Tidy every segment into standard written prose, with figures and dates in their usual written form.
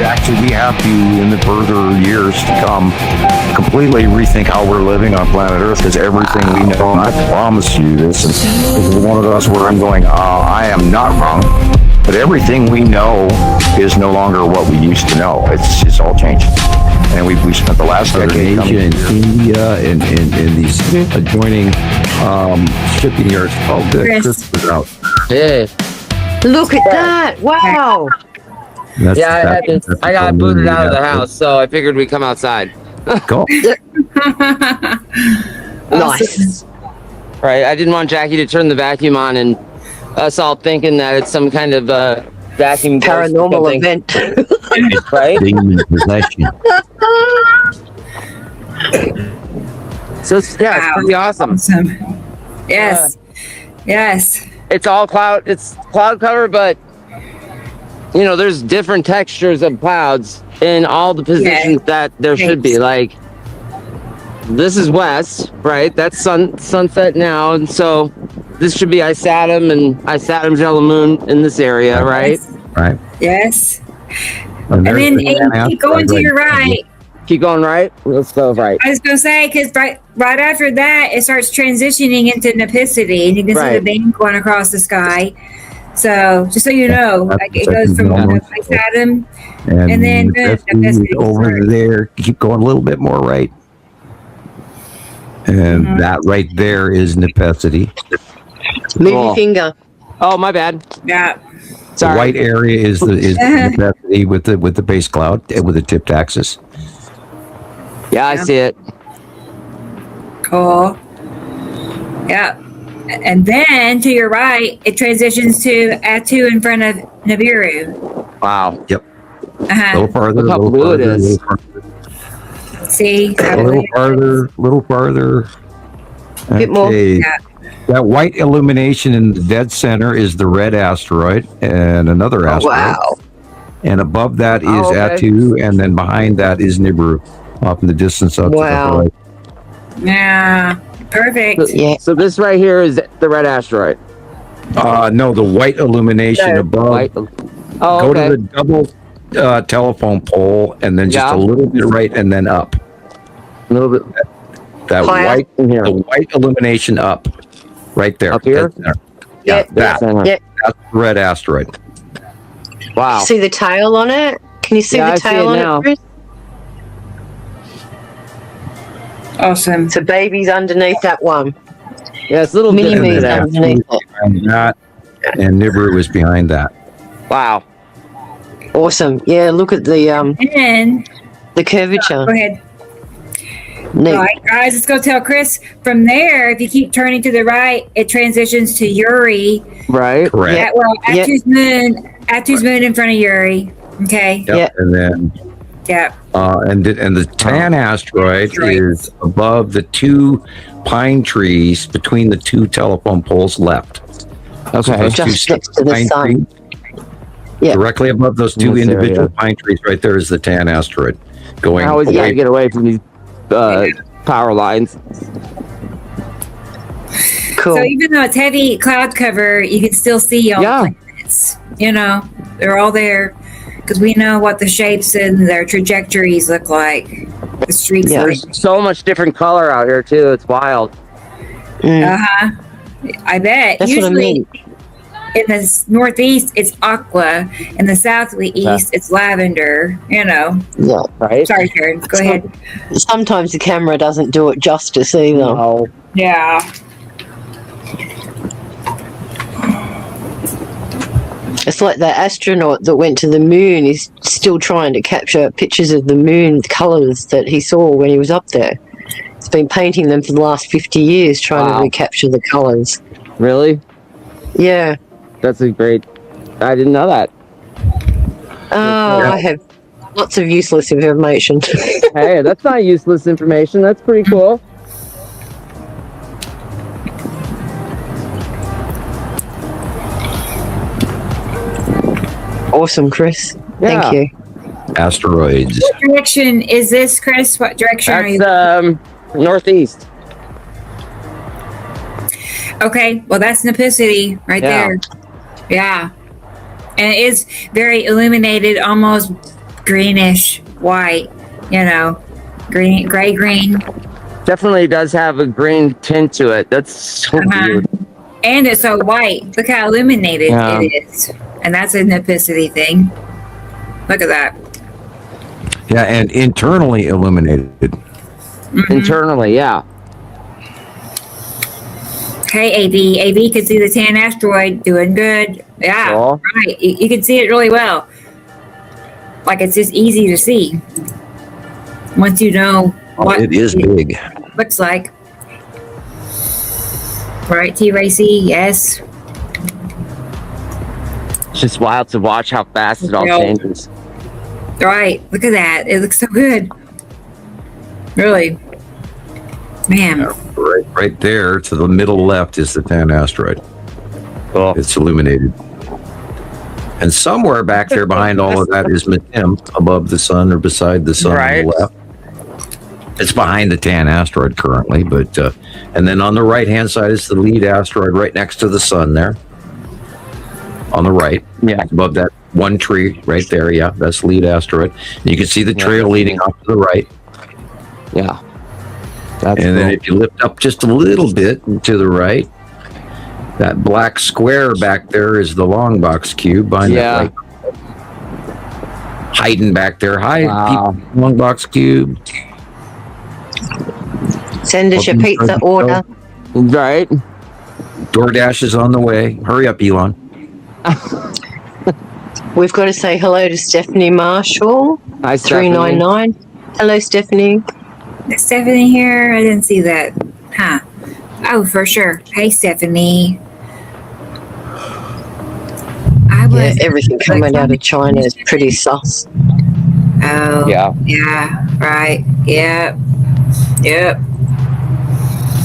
actually, we have to, in the further years to come, completely rethink how we're living on planet Earth, because everything we know, and I promise you this, and this is one of those where I'm going, I am not wrong, but everything we know is no longer what we used to know. It's all changed. And we spent the last decade Asia and India and these adjoining shipping yards. Oh, good. Chris was out. Yeah. Look at that! Wow. I got booted out of the house, so I figured we'd come outside. Cool. Nice. Right. I didn't want Jackie to turn the vacuum on and us all thinking that it's some kind of vacuum Paranormal event. Right? Demon possession. So yeah, it's pretty awesome. Yes. Yes. It's all cloud. It's cloud cover, but you know, there's different textures of clouds in all the positions that there should be. Like this is west, right? That's sunset now, and so this should be Isatum and Isatum's yellow moon in this area, right? Right. Yes. And then keep going to your right. Keep going right. Let's go right. I was gonna say, because right after that, it starts transitioning into Nepicity, and you can see the band going across the sky. So just so you know, like it goes from Isatum, and then Nepicity over there. Keep going a little bit more right, and that right there is Nepicity. Move your finger. Oh, my bad. Yeah. The white area is the Nepicity with the base cloud with the tipped axis. Yeah, I see it. Cool. Yeah. And then to your right, it transitions to Atu in front of Nibiru. Wow. Yep. A little farther. Look how blue it is. See? A little farther. A bit more. Yeah. That white illumination in the dead center is the red asteroid and another asteroid. Wow. And above that is Atu, and then behind that is Nibiru, off in the distance up to the right. Yeah. Perfect. So this right here is the red asteroid. No, the white illumination above. Go to the double telephone pole, and then just a little bit right, and then up. A little bit. That the white illumination up, right there. Up here. That's the red asteroid. Wow. See the tail on it? Can you see the tail on it, Chris? Awesome. So baby's underneath that one. Yeah, it's a little mini-me's underneath it. That, and Nibiru was behind that. Wow. Awesome. Yeah, look at the curvature. Go ahead. Neat. All right, guys, let's go tell Chris. From there, if you keep turning to the right, it transitions to Uri. Right. Correct. Yeah, well, Atu's moon in front of Uri. Okay. Yep. And then and the tan asteroid is above the two pine trees between the two telephone poles left. Okay. Just next to the sun. Yeah. Directly above those two individual pine trees right there is the tan asteroid. Going I always gotta get away from these power lines. Cool. So even though it's heavy cloud cover, you can still see all the planets. You know, they're all there because we know what the shapes and their trajectories look like. The streaks. There's so much different color out here too. It's wild. I bet. That's Usually, what I mean. in the northeast, it's aqua. In the southeast, it's lavender. You know. Yeah. Right. Sorry, Karen. Go ahead. Sometimes the camera doesn't do it justice either. No. Yeah. It's like that astronaut that went to the moon is still trying to capture pictures of the moon colours that he saw when he was up there. He's been painting them for the last 50 years, trying to recapture the colours. Really? Yeah. That's a great. I didn't know that. Oh, I have lots of useless information. Hey, that's not useless information. That's pretty cool. Awesome, Chris. Thank you. Asteroids. What direction is this, Chris? What direction are you? Northeast. Okay, well, that's Nepicity right there. Yeah. And it is very illuminated, almost greenish white, gray green. Definitely does have a green tint to it. That's so weird. And it's so white. Look how illuminated Yeah. it is. And that's an opacity thing. Look at that. Yeah, and internally illuminated. Internally, yeah. Hey, AB. AB could see the tan asteroid doing good. Yeah, Cool. right. You can see it really well. Like, it's just easy to see. Once you know what It is big. looks like. Right, T-Racy, yes. It's just wild to watch how fast it all Yeah. changes. Right, look at that. It looks so good. Really. Man. Right there to the middle left is the tan asteroid. Cool. It's illuminated. And somewhere back there behind all of that is Matim, above the sun or beside the sun Right. on the left. It's behind the tan asteroid currently, but and then on the right-hand side is the lead asteroid right next to the sun there. On the right, Yeah. above that one tree right there, yeah, that's lead asteroid. You can see the trail leading off to the right. Yeah. That's And then cool. if you lift up just a little bit to the right, that black square back there is the long box cube behind Yeah. that, like, hiding back there. Hi, Wow. people, long box cube. Send us your pizza order. Right? DoorDash is on the way. Hurry up, Elon. We've got to say hello to Stephanie Marshall, Hi, Stephanie. 399. Hello, Stephanie. Is Stephanie here? I didn't see that. Huh. Oh, for sure. Hey, Stephanie. Yeah, everything coming out of China is pretty sus. Oh. Yeah. Yeah. Right. Yep. Yep.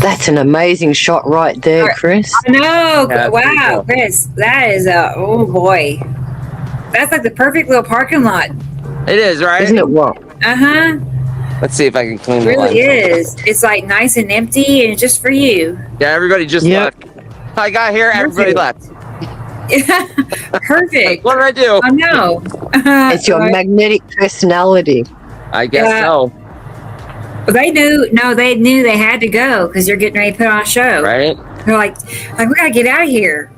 That's an amazing shot right there, Chris. I know. Yeah, Wow, pretty cool. Chris. That is oh boy. That's like the perfect little parking lot. It is, right? Isn't it what? Uh-huh. Let's see if I can clean It the really lens. is. It's like nice and empty and just for you. Yeah, everybody just Yep. left. I got here, everybody left. Perfect. What did I do? I know. It's your Right. magnetic personality. I guess Yeah. so. They knew. No, they knew they had to go because you're getting ready to put on a show. Right? They're like we gotta get out of here.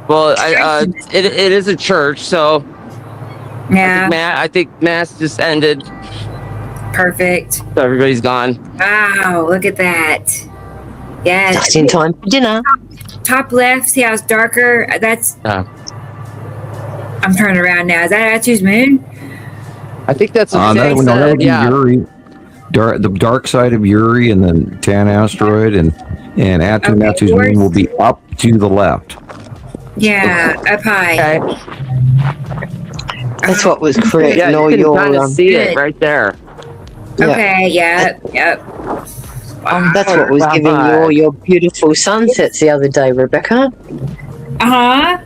Well, it is a church, so Yeah. I think mass just ended. Perfect. So everybody's gone. Wow. Look at that. Yeah. Just in time for dinner. Top left. See how it's darker? That's. Oh. I'm turning around now. Is that Atu's moon? I think that's what That Jay would said. be Yeah. Uri. The dark side of Uri and then tan asteroid and Atu Okay, Natu's moon will be up to the left. Yeah. Up high. Okay. That's what was creating Yeah, all you can your. kind of see it right there. yeah. Okay. Yep. Yep. That's what was Wow. giving you all your beautiful sunsets the other day, Rebecca. Uh huh.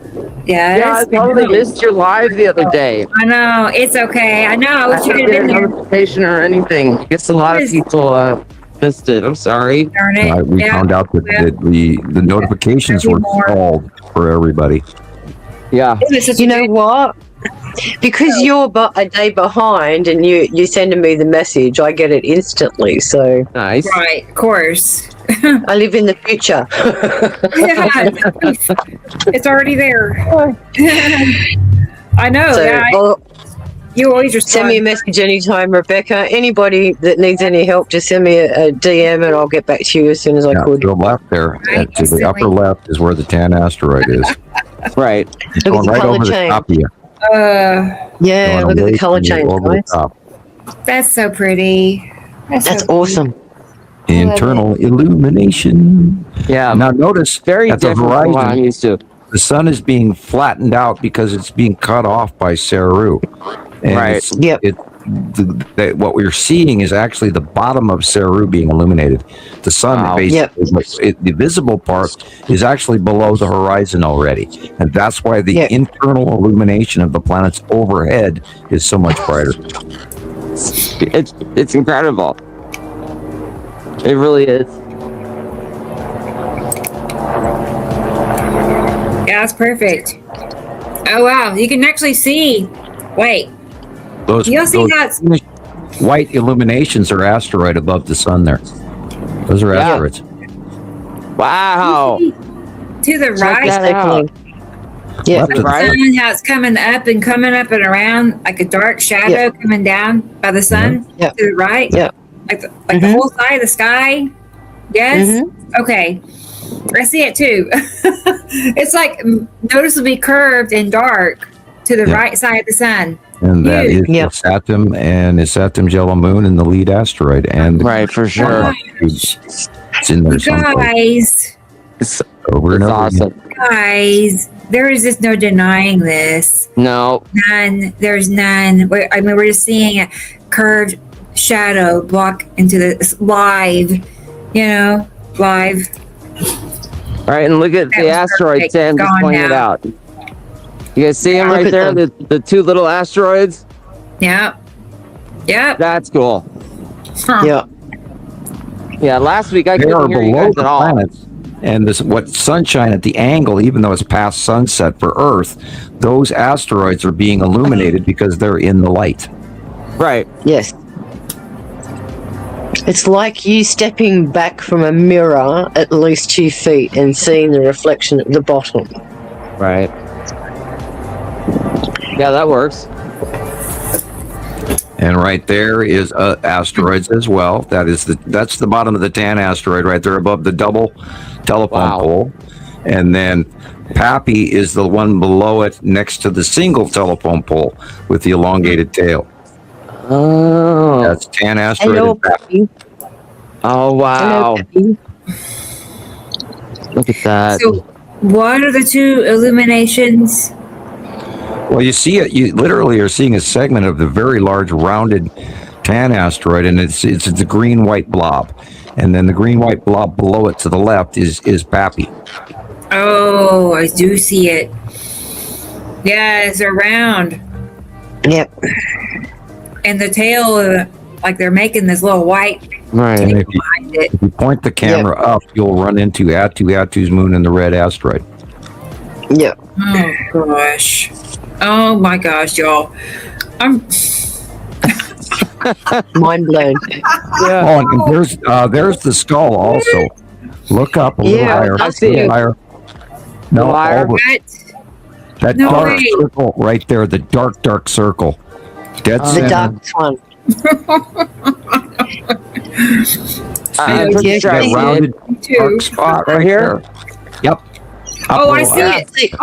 Yes. Yeah, I totally missed your live the other day. I know. It's okay. I know. I I wish you didn't could get have a been there. notification or anything. I guess a lot of people missed it. I'm sorry. Darn it. We Yeah. found out that, Yeah. that the notifications There'll were be more. stalled for everybody. Yeah. It was such a You know good- what? Because you're a day behind and you sending me the message, I get it instantly. So Nice. Right. Of course. I live in the future. Yeah. It's already there. I know. So Yeah. You always respond. send me a message anytime, Rebecca. Anybody that needs any help, just send me a DM and I'll get back to you as soon as I Yeah, could. to the left there, Right, to the upper left is where the tan asteroid is. Right. It's Look at going the right colour over the change. top of you. Yeah, Going look at away the color from you, change, over the guys. top. That's so pretty. That's so awesome. Internal illumination. Yeah. Now notice Very at the different from what I'm horizon, used to. the sun is being flattened out because it's being cut off by Saru. And Right. it's- Yep. what we're seeing is actually the bottom of Saru being illuminated. The sun, Wow. basically, the visible part is actually below the horizon already, and that's why the Yep. internal illumination of the planets overhead is so much brighter. It's incredible. It really is. Yeah, that's perfect. Oh wow, you can actually see. Wait, Those, You'll see those that's white illuminations are asteroid above the sun there. Those are Yeah. asteroids. Wow. to the Check right. that out. Yeah. Left of the Right. Sun, how it's coming up and around like a dark shadow coming down by the sun Yeah. to the right. Yeah. Like the whole side of the sky. Yes. Okay. I see it too. It's like noticeably curved and dark to the Yeah. right side of the sun. And that is Yeah. Saturn and is Saturn Yellow Moon and the lead asteroid. And Right, for sure. it's in there You someplace. guys, It's, Over and it's over again. awesome. guys, there is just no denying this. No. None. There's none. We're just seeing a curved shadow block into the live. You know, live. All right, and look at That the was asteroid perfect. Sam just Gone pointed now. out. You guys see them Look right at there? them. The two little asteroids? Yep. Yep. That's cool. Huh. Yeah. Yeah, last week I They are couldn't hear you below guys the at all. planets. And this what sunshine at the angle, even though it's past sunset for Earth, those asteroids are being illuminated because they're in the light. Right. Yes. It's like you stepping back from a mirror at least 2 feet and seeing the reflection at the bottom. Right. Yeah, that works. And right there is asteroids as well. That's the bottom of the tan asteroid right there above the double telephone Wow. pole. And then Pappy is the one below it next to the single telephone pole with the elongated tail. Oh. That's tan asteroid Hello, and Pappy. Pappy. Oh, wow. Hello, Pappy. Look at that. So, what are the two illuminations? Well, you see it. You literally are seeing a segment of the very large rounded tan asteroid, and it's the green white blob, and then the green white blob below it to the left is Pappy. Oh, I do see it. Yes, they're round. Yep. And the tail, like they're making this little white Right. And tail behind it. if you point the camera up, you'll run into Atu's moon and the red asteroid. Yep. Oh, gosh. Oh, my gosh, y'all. I'm. Mind blown. Yeah. Oh, and there's the skull also. Look up a little Yeah, higher. I see a little it. higher. No, Little higher? over. What? That No dark way. circle right there, the dark circle. Dead The center. darkest one. I'm Yeah, pretty yeah, sure I That see rounded Me too. dark spot Right right here? there. Yep. Oh, I little see higher. it.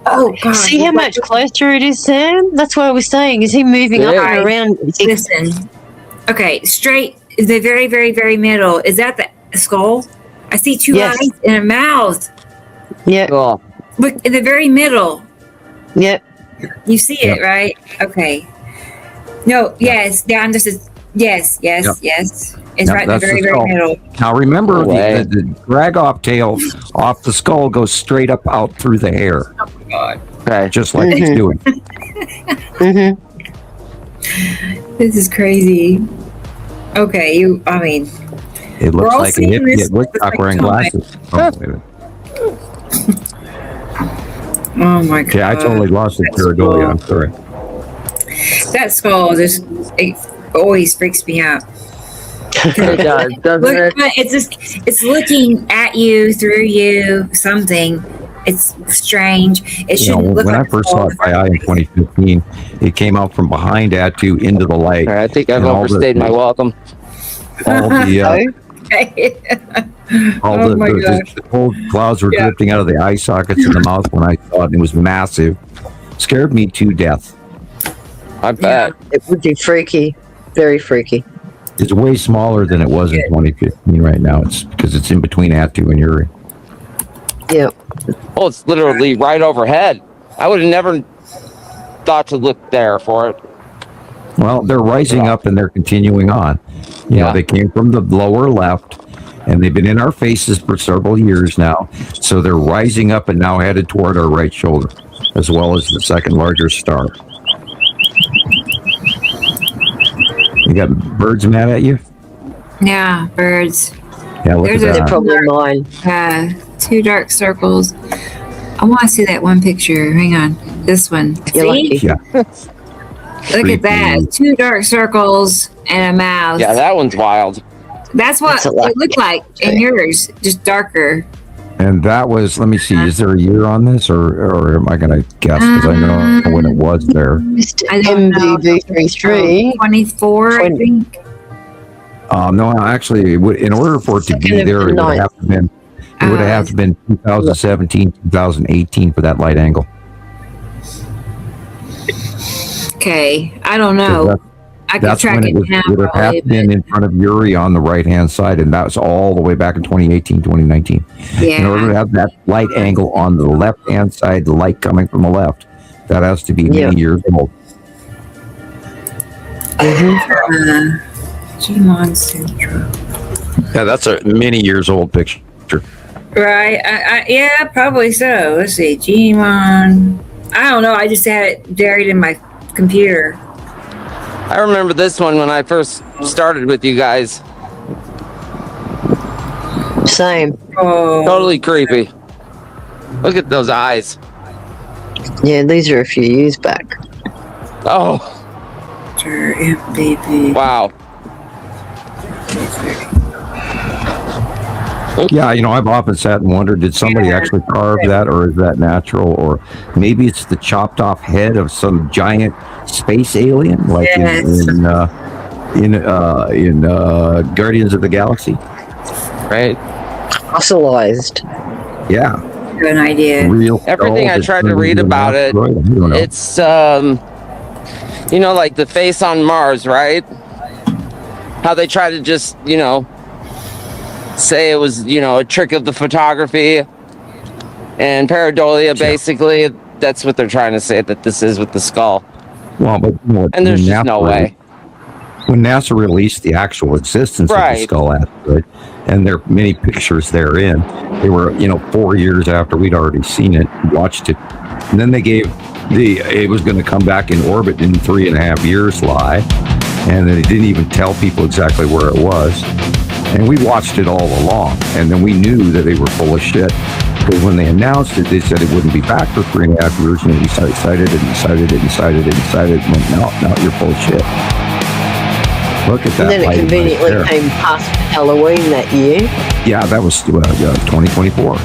Oh, God. See how much closer it is, Sam? That's what I was saying. Is he moving up Yeah. and around? Listen. Okay, straight, the very, very, very middle. Is that the skull? I see two Yes. eyes and a mouth. Yep. Cool. Look, in the very middle. Yep. You see it, right? Okay. No, yes, down just as, yes. Yep. It's Yep, right in the that's very, the very skull. middle. Now remember, No way. the drag off tail off the skull goes straight up out through the hair, Okay. just like it's Mhm. doing. Mm-hmm. This is crazy. Okay, I mean, It We're looks all like a seeing hippie this at Woodstock at the wearing same time. glasses. Oh, wait a minute. oh my god. Okay, I totally lost it. That's Paragolia. I'm cool. sorry. That skull just it always freaks me out. It does, doesn't Look, it? but it's looking at you, through you, something. It's strange. It You know, shouldn't look when like I first saw it by eye in 2015, it came out from behind Atu into the light. All right, I think I've And all overstayed my welcome. All the all Oh the, my gosh. the cold clouds were Yeah. drifting out of the eye sockets in the mouth when I saw it. And it was massive. Scared me to death. I bet. It would be freaky. Very freaky. It's way smaller than it was in 2015 right now. It's because it's in between Atu and Uri. Yep. Oh, it's literally right overhead. I would have never thought to look there for it. Well, they're rising up and they're continuing on. You know, Yeah. they came from the lower left and they've been in our faces for several years now. So they're rising up and now headed toward our right shoulder, as well as the second largest star. You got birds mad at you? Yeah, birds. Yeah, look There's at a- They're that. probably mine. Two dark circles. I want to see that one picture. Hang on. This one. You're See? lucky. Yeah. Look at that. 2 dark circles and a mouth. Yeah, that one's wild. That's what it looked like in yours, just darker. And that was, let me see, is there a year on this, or am I going to guess? Because I know when it was there. MBV33. 24, I think. No, actually, in order for it to be there, it would have to been, 2017, 2018 for that light angle. Okay, I don't know. I can track it down. It would have been in front of Uri on the right-hand side, and that was all the way back in 2018, 2019. Yeah. In order to have that light angle on the left-hand side, the light coming from the left, that has to be many years old. G-Mon Central. Yeah, that's a many years old picture. Right. Yeah, probably so. Let's see. G-Mon. I don't know. I just had it buried in my computer. I remember this one when I first started with you guys. Same. Oh. Totally creepy. Look at those eyes. Yeah, these are a few years back. Oh. MBB. Wow. Yeah, I've often sat and wondered, did somebody actually carve that, or is that natural? Or maybe it's the chopped off head of some giant space alien, like in Guardians of the Galaxy. Right. Fossilized. Yeah. Good idea. Real. Everything I tried to read about it, it's like the face on Mars, right? How they try to just, say it was, a trick of the photography and pareidolia, basically. That's what they're trying to say that this is with the skull. Well, but and there's just no way. When NASA released the actual existence of the skull asteroid, and there are many pictures therein, they were, 4 years after we'd already seen it, watched it, and then they gave it was going to come back in orbit in 3.5 years lie, and they didn't even tell people exactly where it was. And we watched it all along, and then we knew that they were full of shit. Because when they announced it, they said it wouldn't be back for 3.5 years, and we cited it. And went, no, you're full of shit. Look at that. And then it conveniently came past Halloween that year. Yeah, that was 2024.